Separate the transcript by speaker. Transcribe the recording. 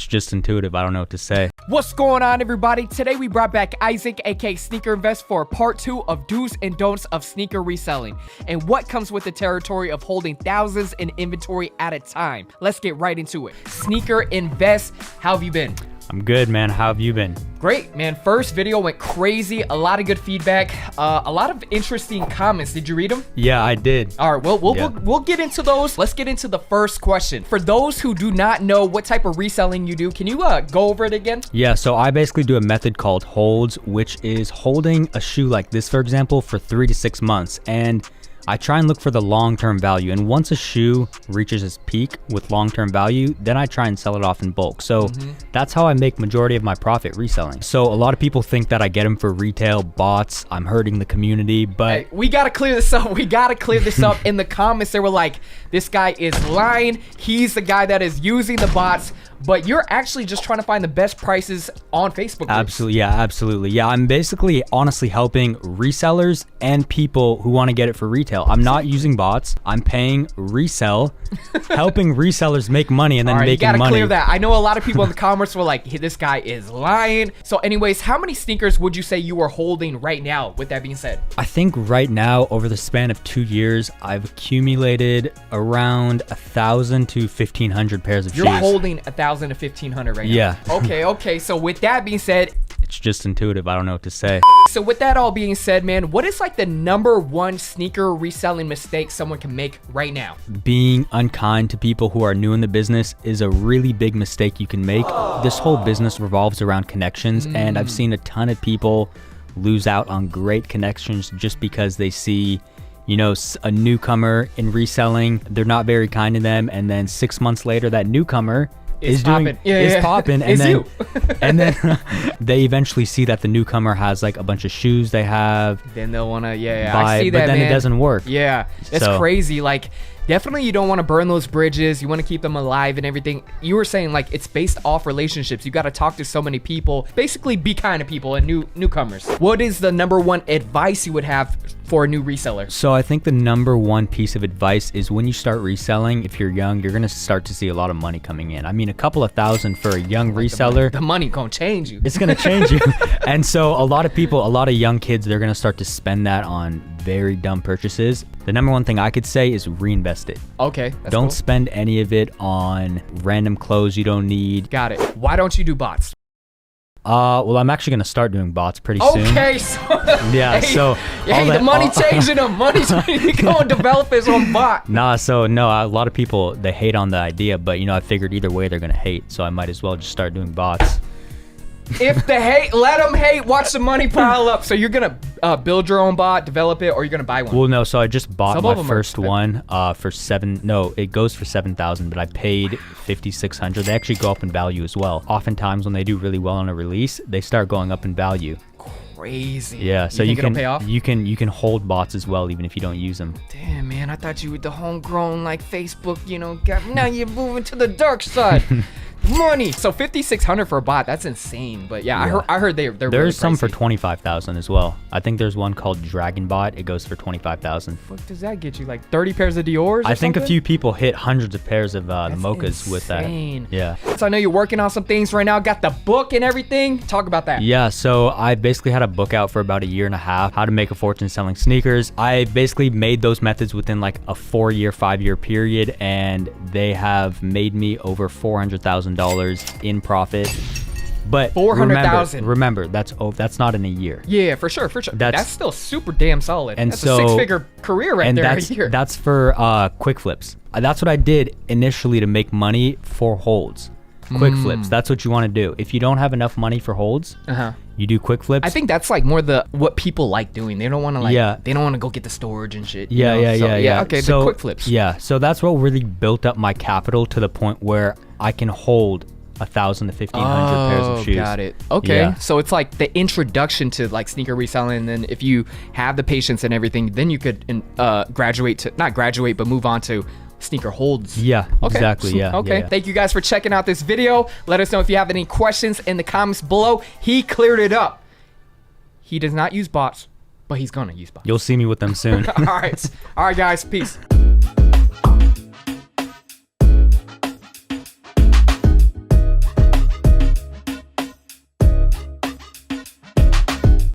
Speaker 1: It's just intuitive. I don't know what to say.
Speaker 2: What's going on, everybody? Today we brought back Isaac, aka Sneaker Invest, for part 2 of do's and don'ts of sneaker reselling and what comes with the territory of holding thousands in inventory at a time. Let's get right into it. Sneaker Invest, how have you been?
Speaker 1: I'm good, man. How have you been?
Speaker 2: Great, man. First video went crazy. A lot of good feedback. A lot of interesting comments. Did you read them?
Speaker 1: Yeah, I did.
Speaker 2: All right, we'll get into those. Let's get into the first question. For those who do not know what type of reselling you do, can you go over it again?
Speaker 1: Yeah, so I basically do a method called holds, which is holding a shoe like this, for example, for 3 to 6 months. And I try and look for the long-term value. And once a shoe reaches its peak with long-term value, then I try and sell it off in bulk. So that's how I make majority of my profit reselling. So a lot of people think that I get them for retail bots. I'm hurting the community, but
Speaker 2: hey, we got to clear this up. We got to clear this up. In the comments, they were like, this guy is lying. He's the guy that is using the bots. But you're actually just trying to find the best prices on Facebook groups.
Speaker 1: Absolutely, yeah, absolutely. Yeah, I'm basically honestly helping resellers and people who want to get it for retail. I'm not using bots. I'm paying resell, helping resellers make money and then making money.
Speaker 2: You gotta clear that. I know a lot of people in the comments were like, hey, this guy is lying. So anyways, how many sneakers would you say you are holding right now, with that being said?
Speaker 1: I think right now, over the span of 2 years, I've accumulated around 1,000 to 1,500 pairs of shoes.
Speaker 2: You're holding 1,000 to 1,500 right now.
Speaker 1: Yeah.
Speaker 2: Okay. So with that being said,
Speaker 1: it's just intuitive. I don't know what to say.
Speaker 2: So with that all being said, man, what is like the #1 sneaker reselling mistake someone can make right now?
Speaker 1: Being unkind to people who are new in the business is a really big mistake you can make. This whole business revolves around connections, and I've seen a ton of people lose out on great connections just because they see, you know, a newcomer in reselling. They're not very kind to them, and then 6 months later, that newcomer is popping, and then they eventually see that the newcomer has like a bunch of shoes they have.
Speaker 2: Then they'll want to,
Speaker 1: buy,
Speaker 2: I see that,
Speaker 1: but then
Speaker 2: man.
Speaker 1: it doesn't work.
Speaker 2: Yeah, that's crazy. Like, definitely you don't want to burn those bridges. You want to keep them alive and everything. You were saying like it's based off relationships. You got to talk to so many people. Basically, be kind to people and newcomers. What is the #1 advice you would have for a new reseller?
Speaker 1: So I think the #1 piece of advice is when you start reselling, if you're young, you're going to start to see a lot of money coming in. I mean, a couple of thousand for a young reseller.
Speaker 2: The money going to change you.
Speaker 1: It's going to change you. And so a lot of young kids, they're going to start to spend that on very dumb purchases. The #1 thing I could say is reinvest it.
Speaker 2: Okay.
Speaker 1: Don't spend any of it on random clothes you don't need.
Speaker 2: Got it. Why don't you do bots?
Speaker 1: Well, I'm actually gonna start doing bots pretty soon.
Speaker 2: Okay, so
Speaker 1: yeah,
Speaker 2: the money changing him. Money's go and develop his own bot.
Speaker 1: No, a lot of people, they hate on the idea, but you know, I figured either way they're gonna hate, so I might as well just start doing bots.
Speaker 2: If they hate, let them hate. Watch the money pile up. So you're gonna build your own bot, develop it, or you're gonna buy one?
Speaker 1: Well, no. So I just bought my first one for it goes for 7,000, but I paid 5,600. They actually go up in value as well. Oftentimes, when they do really well on a release, they start going up in value.
Speaker 2: Crazy.
Speaker 1: Yeah. So
Speaker 2: you can pay off?
Speaker 1: You can hold bots as well, even if you don't use them.
Speaker 2: Damn, man. I thought you were the homegrown like Facebook. You know, now you're moving to the dark side. Money. So 5,600 for a bot, that's insane. But yeah. I heard they're
Speaker 1: there's
Speaker 2: really
Speaker 1: some
Speaker 2: pricey.
Speaker 1: for 25,000 as well. I think there's one called Dragon Bot. It goes for 25,000.
Speaker 2: What does that get you? Like 30 pairs of Dior's?
Speaker 1: I think
Speaker 2: something?
Speaker 1: a few people hit hundreds of pairs of the Mochas
Speaker 2: insane.
Speaker 1: with that. Yeah.
Speaker 2: So I know you're working on some things right now. Got the book and everything. Talk about that.
Speaker 1: Yeah. So I basically had a book out for about 1.5 years, How to Make a Fortune Selling Sneakers. I basically made those methods within like a 4-year, 5-year period, and they have made me over $400,000 in profit. But
Speaker 2: 400,000.
Speaker 1: Remember, that's not in a year.
Speaker 2: Yeah, for sure. That's still super damn solid.
Speaker 1: And
Speaker 2: that's
Speaker 1: so,
Speaker 2: a 6-figure career right there.
Speaker 1: That's for quick flips. That's what I did initially to make money for holds. Quick flips. That's what you want to do. If you don't have enough money for holds, you do quick flips.
Speaker 2: I think that's like more what people like doing. They don't want to they don't want to go get the storage and shit.
Speaker 1: Yeah.
Speaker 2: Okay, the quick flips.
Speaker 1: Yeah. So that's what really built up my capital to the point where I can hold 1,000 to 1,500 pairs of shoes.
Speaker 2: Got it. Okay. So it's like the introduction to like sneaker reselling, and then if you have the patience and everything, then you could not graduate, but move on to sneaker holds.
Speaker 1: Yeah, exactly. Yeah.
Speaker 2: Okay.
Speaker 1: Yeah.
Speaker 2: Thank you guys for checking out this video. Let us know if you have any questions in the comments below. He cleared it up. He does not use bots, but he's gonna use bots.
Speaker 1: You'll see me with them soon.
Speaker 2: All right, guys. Peace.